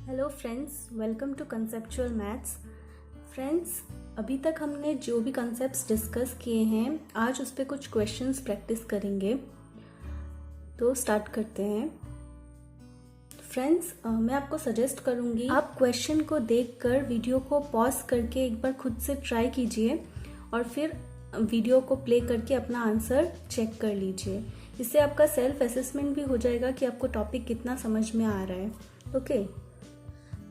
Hello friends, welcome to conceptual maths. Friends, अभी तक हमने जो भी कंसेप्ट्स डिस्कस किए हैं आज उस पर कुछ क्वेश्चंस प्रैक्टिस करेंगे। तो स्टार्ट करते हैं। फ्रेंड्स, मैं आपको सजेस्ट करूंगी आप क्वेश्चन को देखकर वीडियो को पॉज करके एक बार खुद से ट्राई कीजिए और फिर वीडियो को प्ले करके अपना आंसर चेक कर लीजिए। इससे आपका सेल्फ असेसमेंट भी हो जाएगा कि आपको टॉपिक कितना समझ में आ रहा है। ओके,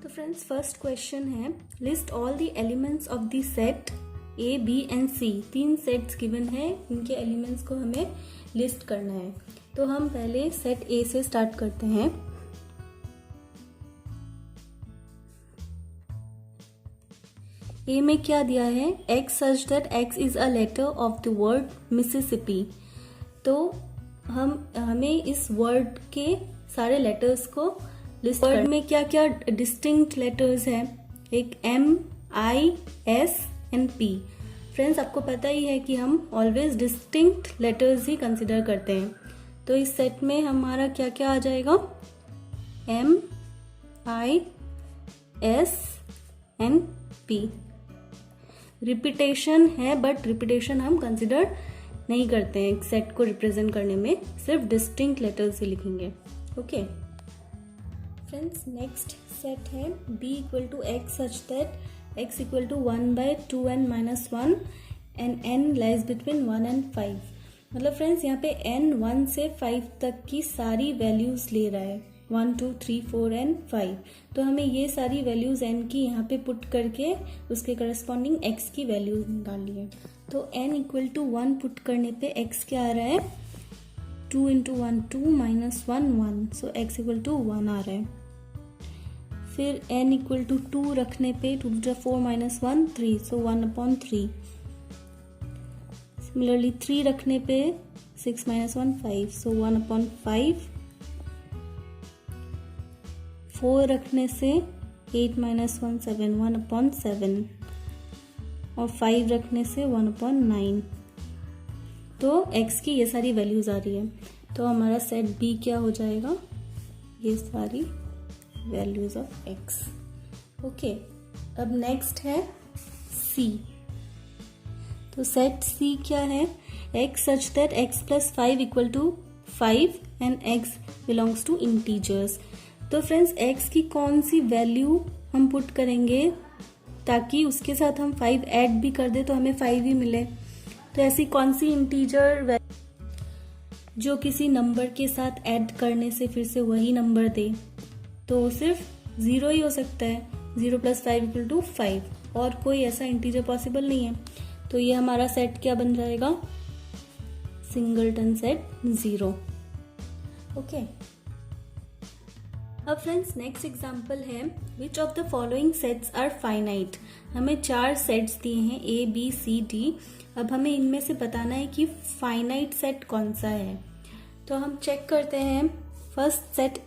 तो फ्रेंड्स फर्स्ट क्वेश्चन है, list all the elements of the set A B and C. 3 sets given है, इनके एलिमेंट्स को हमें लिस्ट करना है। तो हम पहले सेट ए से स्टार्ट करते हैं। ए में क्या दिया है, x such that x is a letter of the word Mississippi. तो हमें इस वर्ड के सारे लेटर्स को लिस्ट वर्ड में क्या क्या डिस्टिंक्ट लेटर्स हैं, एक M, I, S and P। Friends, आपको पता ही है कि हम ऑलवेज डिस्टिंक्ट लेटर्स ही कंसिडर करते हैं। तो इस सेट में हमारा क्या क्या आ जाएगा, M, I, S and P। Repetition है बट रिपीटेशन हम कंसिडर नहीं करते हैं। एक सेट को रिप्रेजेंट करने में सिर्फ डिस्टिंक्ट लेटर्स ही लिखेंगे। ओके फ्रेंड्स, नेक्स्ट सेट है b equal to x such that x equal to 1/2n minus 1 and n lies between 1 and 5। मतलब फ्रेंड्स यहाँ पे n 1 से 5 तक की सारी वैल्यूज ले रहा है, 1 2 3 4 एंड 5। तो हमें ये सारी वैल्यूज n की यहाँ पे पुट करके उसके करस्पॉन्डिंग x की वैल्यू निकालनी है। तो n इक्वल टू 1 पुट करने पे x क्या आ रहा है, 2 into 1 2 minus 1 1, so x equal to 1 आ रहा है। फिर n इक्वल टू 2 रखने पे 2 to 4 minus 1 3, सो 1/3। सिमिलरली 3 रखने पे 6 minus 1 5, सो 1/5। 4 रखने से 8 minus 1 7, 1/7। और 5 रखने से 1/9। तो x की ये सारी वैल्यूज आ रही है। तो हमारा सेट b क्या हो जाएगा, ये सारी वैल्यूज ऑफ x। ओके, अब नेक्स्ट है c। तो सेट c क्या है, x such that x plus 5 equal to 5 and x belongs to integers. तो फ्रेंड्स, x की कौन सी वैल्यू हम पुट करेंगे ताकि उसके साथ हम 5 ऐड भी कर दे तो हमें 5 ही मिले। तो ऐसी कौन सी इंटीजर जो किसी नंबर के साथ ऐड करने से फिर से वही नंबर दे, तो वो सिर्फ 0 ही हो सकता है। 0 + 5 इक्वल टू 5, और कोई ऐसा इंटीजर पॉसिबल नहीं है। तो ये हमारा सेट क्या बन जाएगा, सिंगलटन सेट 0। ओके, अब फ्रेंड्स नेक्स्ट एग्जांपल है, which of the following sets are finite. हमें 4 सेट्स दिए हैं A B C D। अब हमें इनमें से बताना है कि फाइनाइट सेट कौन सा है। तो हम चेक करते हैं फर्स्ट सेट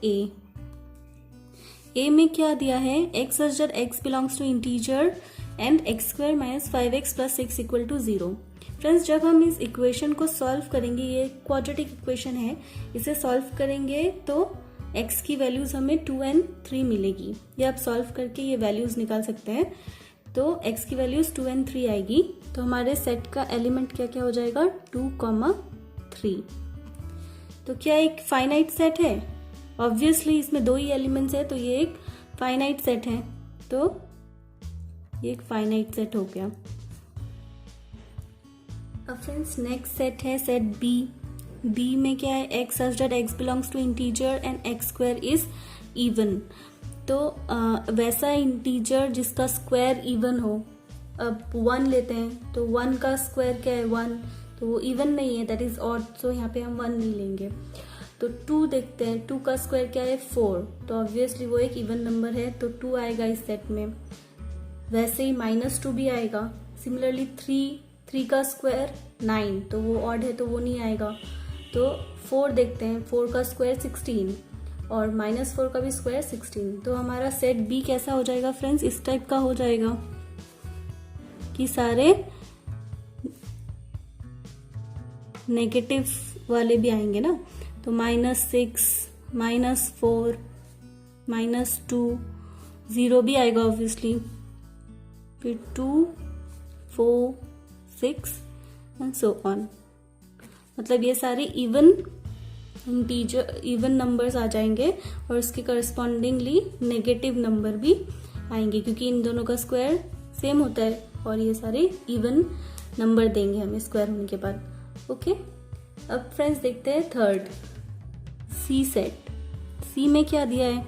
A में क्या दिया है, x such that x belongs to integer and x² - 5x + 6 equal to 0। Friends, जब हम इस इक्वेशन को सॉल्व करेंगे, ये क्वाड्रेटिक इक्वेशन है, इसे सॉल्व करेंगे तो x की वैल्यूज हमें 2 and 3 मिलेगी। ये आप सॉल्व करके ये वैल्यूज निकाल सकते हैं। तो x की वैल्यूज 2 and 3 आएगी। तो हमारे सेट का एलिमेंट क्या क्या हो जाएगा, 2, 3। तो क्या एक फाइनाइट सेट है, ऑब्वियसली इसमें 2 ही एलिमेंट्स है, तो ये एक फाइनाइट सेट है। तो ये एक फाइनाइट सेट हो गया। अब फ्रेंड्स नेक्स्ट सेट है सेट B में क्या है, x such that x belongs to integer and x² is even. तो वैसा इंटीजर जिसका स्क्वायर इवन हो। अब 1 लेते हैं, तो 1 का स्क्वायर क्या है, 1, तो वो इवन नहीं है, दैट इज ऑड, सो यहाँ पे हम 1 नहीं लेंगे। तो 2 देखते हैं, 2 का स्क्वायर क्या है, 4, तो ऑब्वियसली वो एक इवन नंबर है, तो 2 आएगा इस सेट में। वैसे ही -2 भी आएगा। सिमिलरली 3 का स्क्वायर 9, तो वो ऑड है, तो वो नहीं आएगा। तो 4 देखते हैं, 4 का स्क्वायर 16 और -4 का भी स्क्वायर 16। तो हमारा सेट B कैसा हो जाएगा फ्रेंड्स, इस टाइप का हो जाएगा कि सारे नेगेटिव वाले भी आएंगे ना। तो -6, -4, -2 0 भी आएगा ऑब्वियसली, फिर 2, 4, 6 एंड सो ऑन। मतलब ये सारे इवन नंबर्स आ जाएंगे और उसके करस्पॉन्डिंगली नेगेटिव नंबर भी आएंगे, क्योंकि इन दोनों का स्क्वायर सेम होता है और ये सारे इवन नंबर देंगे हमें स्क्वायर होने के बाद। ओके, अब फ्रेंड्स देखते हैं थर्ड, सी सेट। सी में क्या दिया है?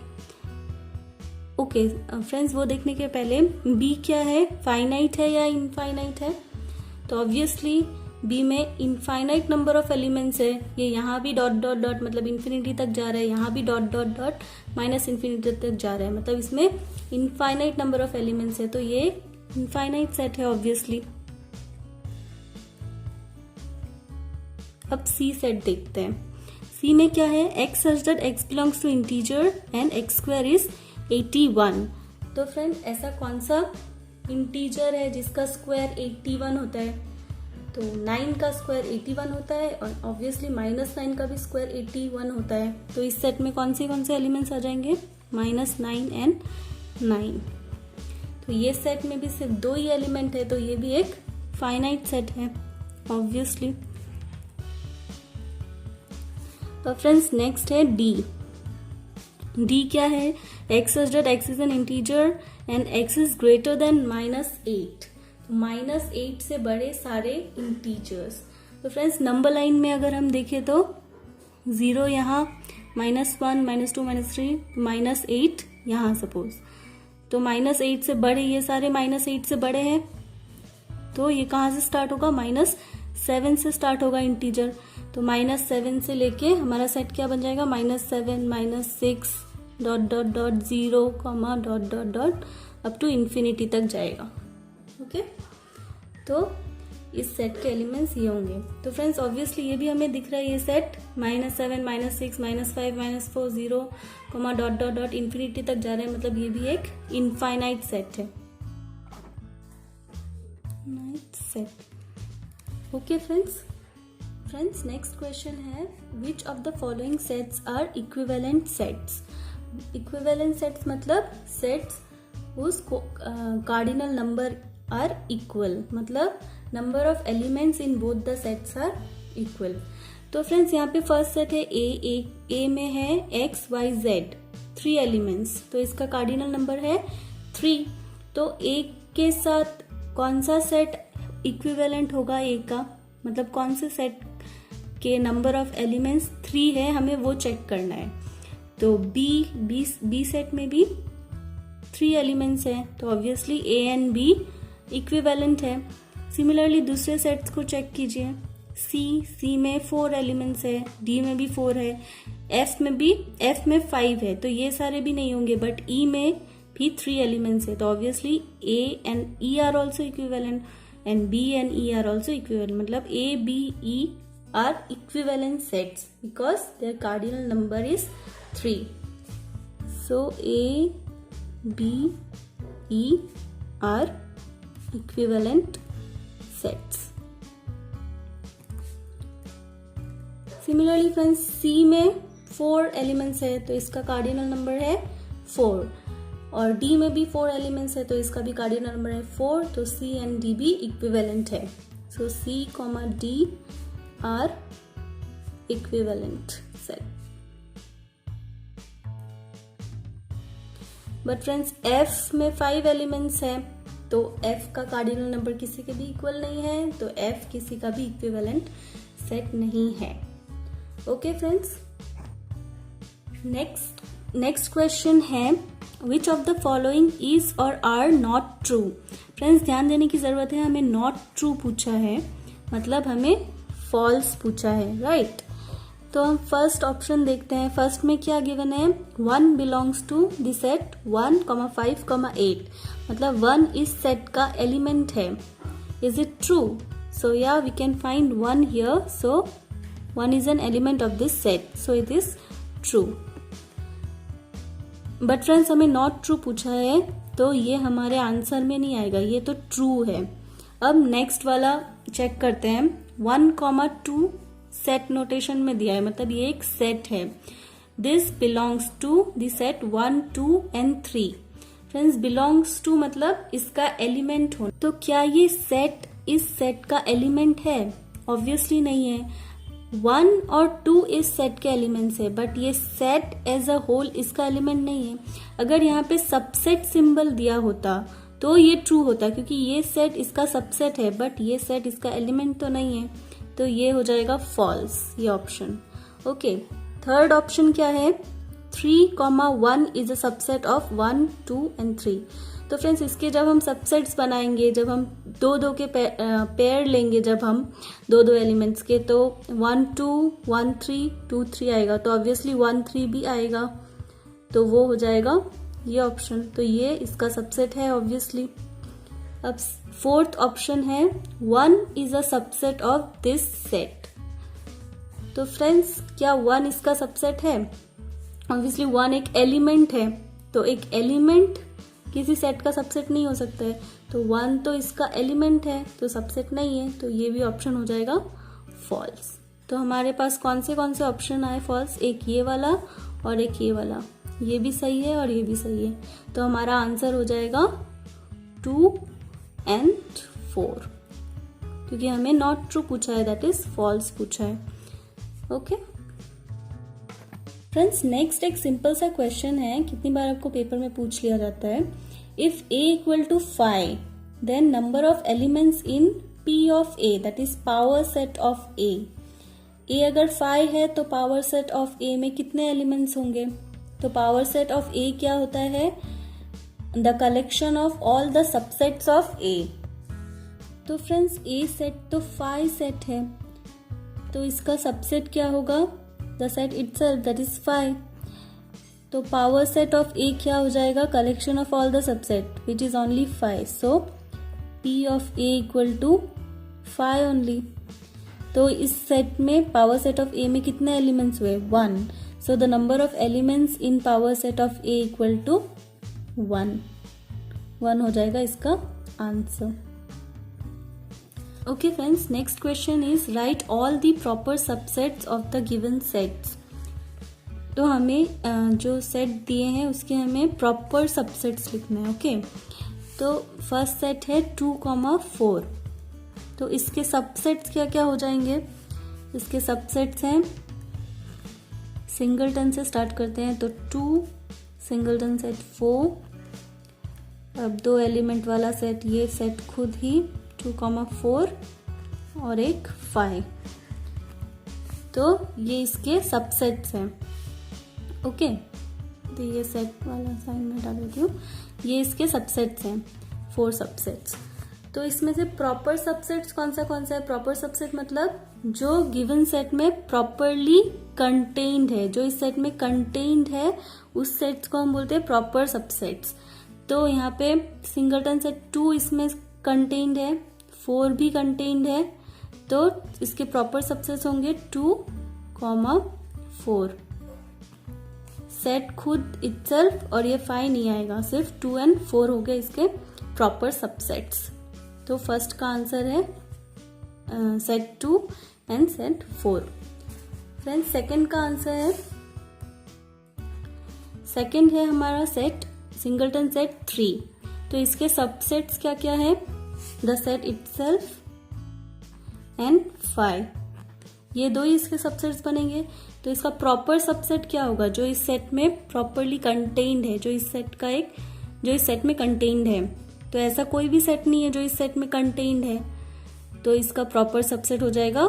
ओके फ्रेंड्स, वो देखने के पहले बी क्या है, फाइनाइट है या इनफाइनाइट है? तो ऑब्वियसली बी में इनफाइनाइट नंबर ऑफ एलिमेंट्स है। ये यहाँ भी डॉट डॉट डॉट मतलब इन्फिनिटी तक जा रहा है, यहाँ भी dot dot dot minus infinity तक जा रहा है, मतलब इसमें इनफाइनाइट नंबर ऑफ एलिमेंट्स है, तो ये इनफाइनाइट सेट है ऑब्वियसली। अब सी सेट देखते हैं। सी में क्या है? X such that x belongs to integer and x square is 81। तो फ्रेंड ऐसा कौन सा इंटीजर है जिसका स्क्वायर 81 होता है? तो 9 का स्क्वायर 81 होता है और ऑब्वियसली -9 का भी स्क्वायर 81 होता है। तो इस सेट में कौन से एलिमेंट्स आ जाएंगे? -9 एंड 9। तो ये सेट में भी सिर्फ 2 ही एलिमेंट है, तो ये भी एक फाइनाइट सेट है ऑब्वियसली। तो फ्रेंड्स नेक्स्ट है डी। डी क्या है? X such that x is an integer and x is greater than -8। -8 से बड़े सारे इंटीजर्स। तो फ्रेंड्स नंबर लाइन में अगर हम देखें तो 0 यहाँ, -1, -2, -3, -8 यहाँ सपोज, तो -8 से बड़े, ये सारे -8 से बड़े हैं, तो ये कहाँ से स्टार्ट होगा? -7 से स्टार्ट होगा इंटीजर। तो -7 से लेके हमारा सेट क्या बन जाएगा? -7, -6 dot dot dot 0, dot dot dot up to infinity तक जाएगा। ओके, तो इस सेट के एलिमेंट्स ये होंगे। तो फ्रेंड्स ऑब्वियसली ये भी हमें दिख रहा है, ये set -7, -6, -5, -4, 0, dot dot dot infinity तक जा रहे हैं, मतलब ये भी एक इनफाइनाइट सेट है। ओके फ्रेंड्स नेक्स्ट क्वेश्चन है, which of the following sets are equivalent sets? Equivalent sets मतलब sets whose cardinal number are equal, मतलब number of elements in both the sets are equal। तो friends यहाँ पे first set है ए में है x, y, z 3 elements, तो इसका कार्डिनल नंबर है 3। तो a के साथ कौन सा सेट इक्विवेलेंट होगा a का, मतलब कौन से सेट के नंबर ऑफ एलिमेंट्स 3 है, हमें वो चेक करना है। तो बी सेट में भी 3 एलिमेंट्स हैं, तो obviously A and B equivalent है। सिमिलरली दूसरे सेट्स को चेक कीजिए। सी में 4 एलिमेंट्स है, डी में भी 4 है, एफ में 5 है, तो ये सारे भी नहीं होंगे, बट ई में भी 3 एलिमेंट्स है, तो obviously A and E are also equivalent and B and E are also equivalent, मतलब A B E are equivalent sets because their cardinal number is 3. So A, B, E are equivalent sets. Similarly friends, C में 4 elements है, तो इसका cardinal number है 4, और D में भी 4 elements है, तो इसका भी cardinal number है 4, तो C and D भी equivalent है। So C, D are equivalent set. But friends F में 5 elements है, तो F का कार्डिनल नंबर किसी के भी इक्वल नहीं है, तो F किसी का भी इक्विवेलेंट सेट नहीं है। ओके फ्रेंड्स, नेक्स्ट क्वेश्चन है, which of the following is और आर नॉट ट्रू? फ्रेंड्स ध्यान देने की जरूरत है, हमें नॉट ट्रू पूछा है, मतलब हमें फॉल्स पूछा है, राइट? तो हम फर्स्ट ऑप्शन देखते हैं। फर्स्ट में क्या गिवन है? 1 बिलोंग्स टू द सेट 1, 5, 8, मतलब 1 इस सेट का एलिमेंट है। Is it true? So yeah we can find 1 here, so 1 is an element of this set, so it is true. But friends हमें नॉट ट्रू पूछा है, तो ये हमारे आंसर में नहीं आएगा, ये तो ट्रू है। अब नेक्स्ट वाला चेक करते हैं। 1, 2 सेट नोटेशन में दिया है, मतलब ये एक सेट है। This belongs to the set 1, 2 and 3। Friends belongs to मतलब इसका एलिमेंट हो, तो क्या ये सेट इस सेट का एलिमेंट है? ऑब्वियसली नहीं है। 1 और 2 इस सेट के एलिमेंट्स है, बट ये सेट एज अ होल इसका एलिमेंट नहीं है। अगर यहाँ पे सबसेट सिंबल दिया होता तो ये ट्रू होता, क्योंकि ये सेट इसका सबसेट है, बट ये सेट इसका एलिमेंट तो नहीं है, तो ये हो जाएगा फॉल्स, ये ऑप्शन। ओके, थर्ड ऑप्शन क्या है? 3,1 is a subset of 1, 2 and 3। तो फ्रेंड्स इसके जब हम सबसेट्स बनाएंगे, जब हम दो के पेयर लेंगे, जब हम दो एलिमेंट्स के, तो 1 2 1 3 2 3 आएगा, तो ऑब्वियसली 1 3 भी आएगा, तो वो हो जाएगा ये ऑप्शन। तो ये इसका सबसेट है ऑब्वियसली। अब फोर्थ ऑप्शन है 1 is a subset of this set. तो फ्रेंड्स क्या 1 इसका सबसेट है? ऑब्वियसली 1 एक एलिमेंट है, तो एक एलिमेंट किसी सेट का सबसेट नहीं हो सकता है, तो 1 तो इसका एलिमेंट है, तो सबसेट नहीं है, तो ये भी ऑप्शन हो जाएगा फॉल्स। तो हमारे पास कौन से ऑप्शन आए फॉल्स? एक ये वाला और एक ये वाला, ये भी सही है और ये भी सही है, तो हमारा आंसर हो जाएगा 2 and 4, क्योंकि हमें नॉट ट्रू पूछा है, दैट इज फॉल्स पूछा है। ओके फ्रेंड्स, नेक्स्ट एक सिंपल सा क्वेश्चन है, कितनी बार आपको पेपर में पूछ लिया जाता है। If a equal to 5 then number of elements in P of A, that is power set of A। A अगर 5 है तो पावर सेट ऑफ A में कितने एलिमेंट्स होंगे? तो पावर सेट ऑफ A क्या होता है? The collection of all the subsets of A। तो फ्रेंड्स A सेट तो 5 सेट है, तो इसका सबसेट क्या होगा? The set itself, that is 5। तो पावर सेट ऑफ A क्या हो जाएगा? Collection of all the subset which is only 5, so P of A equal to 5 only. तो इस सेट में पावर सेट ऑफ A में कितने एलिमेंट्स हुए? 1, so the number of elements in power set of A equal to 1 हो जाएगा इसका answer. Okay friends, next question is write all the proper subsets of the given sets. तो हमें जो set दिए हैं उसके हमें प्रॉपर सबसेट्स लिखना है। ओके, तो फर्स्ट सेट है 2,4, तो इसके सबसेट्स क्या क्या हो जाएंगे? इसके सबसेट्स हैं, सिंगलटन से स्टार्ट करते हैं, तो 2 सिंगलटन सेट 4। अब 2 एलिमेंट वाला सेट, ये सेट खुद ही 2,4 और एक 5, तो ये इसके सबसेट्स हैं। ओके, तो ये सेट वाला साइन में डाल देती हूँ, ये इसके सबसेट्स हैं, 4 सबसेट्स। तो इसमें से प्रॉपर सबसेट्स कौन सा है? प्रॉपर सबसेट मतलब जो गिवन सेट में प्रॉपरली कंटेन्ड है, जो इस सेट में कंटेन्ड है, उस सेट्स को हम बोलते हैं प्रॉपर सबसेट्स। तो यहाँ पे सिंगलटन सेट 2 इसमें कंटेन्ड है, 4 भी कंटेन्ड है, तो इसके प्रॉपर सबसेट्स होंगे 2,4। सेट खुद इटसेल्फ और ये 5 नहीं आएगा, सिर्फ 2 and 4 हो गए इसके प्रॉपर सबसेट्स। तो फर्स्ट का आंसर है set 2 and set 4। Friends, second का आंसर है, सेकंड है हमारा सेट सिंगलटन सेट 3। तो इसके सबसेट्स क्या क्या है? द सेट इटसेल्फ एंड 5, ये 2 ही इसके सबसेट्स बनेंगे। तो इसका प्रॉपर सबसेट क्या होगा? जो इस सेट में प्रॉपरली कंटेन्ड है, जो इस सेट में कंटेन्ड है। तो ऐसा कोई भी सेट नहीं है जो इस सेट में कंटेन्ड है, तो इसका प्रॉपर सबसेट हो जाएगा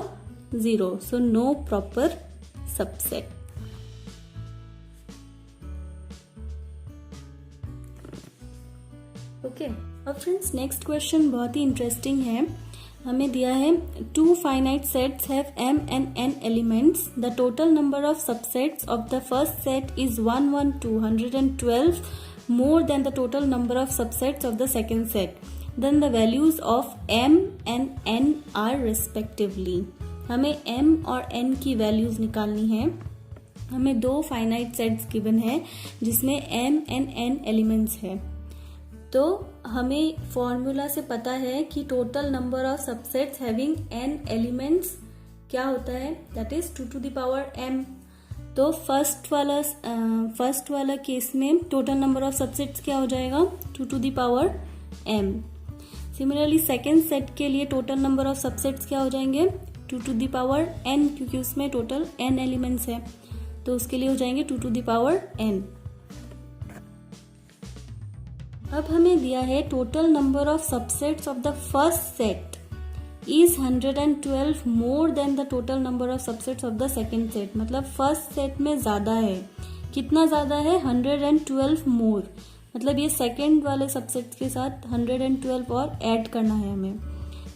0, so no proper subset. Okay, अब फ्रेंड्स नेक्स्ट क्वेश्चन बहुत ही इंटरेस्टिंग है। हमें दिया है 2 finite sets have m and n elements. The total number of subsets of the first set is 112 more than the total number of subsets of the second set. Then the values of m and n are respectively. हमें m और n की values निकालनी है। हमें 2 finite sets given है जिसमें m and n elements है। तो हमें फॉर्मूला से पता है कि total number of subsets having n elements क्या होता है, that is 2 to the power m। तो फर्स्ट वाला केस में टोटल नंबर ऑफ सबसेट्स क्या हो जाएगा 2 to the power m। Similarly second set के लिए टोटल नंबर ऑफ सबसेट्स क्या हो जाएंगे 2 to the power n, क्योंकि उसमें टोटल n एलिमेंट्स है, तो उसके लिए हो जाएंगे 2 to the power n। अब हमें दिया है total number of subsets of the first set is 112 more than the total number of subsets of the second set. मतलब फर्स्ट सेट में ज्यादा है, कितना ज्यादा है 112 मोर, मतलब ये सेकेंड वाले सबसेट के साथ 112 और ऐड करना है हमें,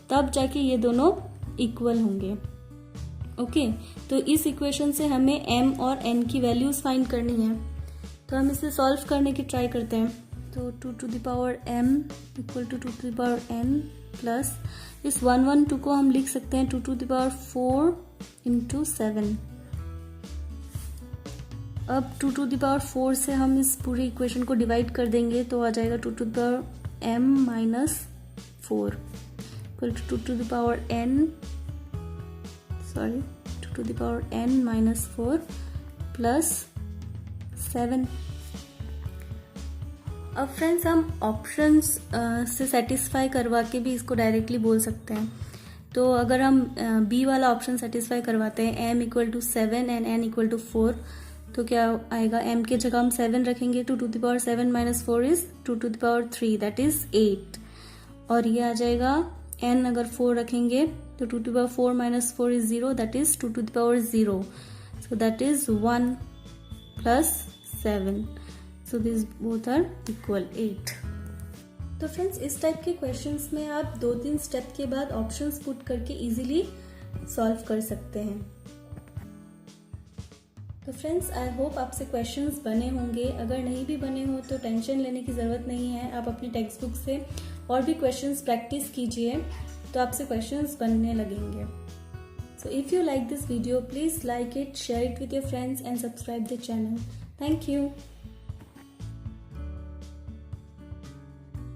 तब जाके ये दोनों इक्वल होंगे। ओके, तो इस इक्वेशन से हमें m और n की वैल्यूज फाइंड करनी है, तो हम इसे सॉल्व करने की ट्राई करते हैं। तो 2 to the power m equal to 2 to the power n plus इस 112 को हम लिख सकते हैं 2 to the power 4 into 7। अब 2 to the power 4 से हम इस पूरी इक्वेशन को डिवाइड कर देंगे, तो आ जाएगा 2 to the power m minus 4 equal to 2 to the power n 2 to the power n minus 4 plus 7। अब फ्रेंड्स हम ऑप्शंस से सेटिस्फाई करवा के भी इसको डायरेक्टली बोल सकते हैं। तो अगर हम बी वाला ऑप्शन सेटिस्फाई करवाते हैं m equal to 7 and n equal to 4, तो क्या आएगा m के जगह हम 7 रखेंगे, 2 to the power 7 minus 4 is 2 to the power 3 that is 8, और ये आ जाएगा n अगर 4 रखेंगे तो 2 to the power 4 minus 4 is 0 that is 2 to the power 0, so that is 1 plus 7, so these both are equal 8। तो फ्रेंड्स इस type के questions में आप 2-3 स्टेप के बाद ऑप्शंस पुट करके इजीली सॉल्व कर सकते हैं। तो फ्रेंड्स आई होप आपसे क्वेश्चंस बने होंगे, अगर नहीं भी बने हो तो टेंशन लेने की ज़रूरत नहीं है, आप अपनी टेक्स्ट बुक से और भी क्वेश्चंस प्रैक्टिस कीजिए तो आपसे क्वेश्चंस बनने लगेंगे। So if you like this video please like it, share it with your friends and subscribe the channel. Thank you.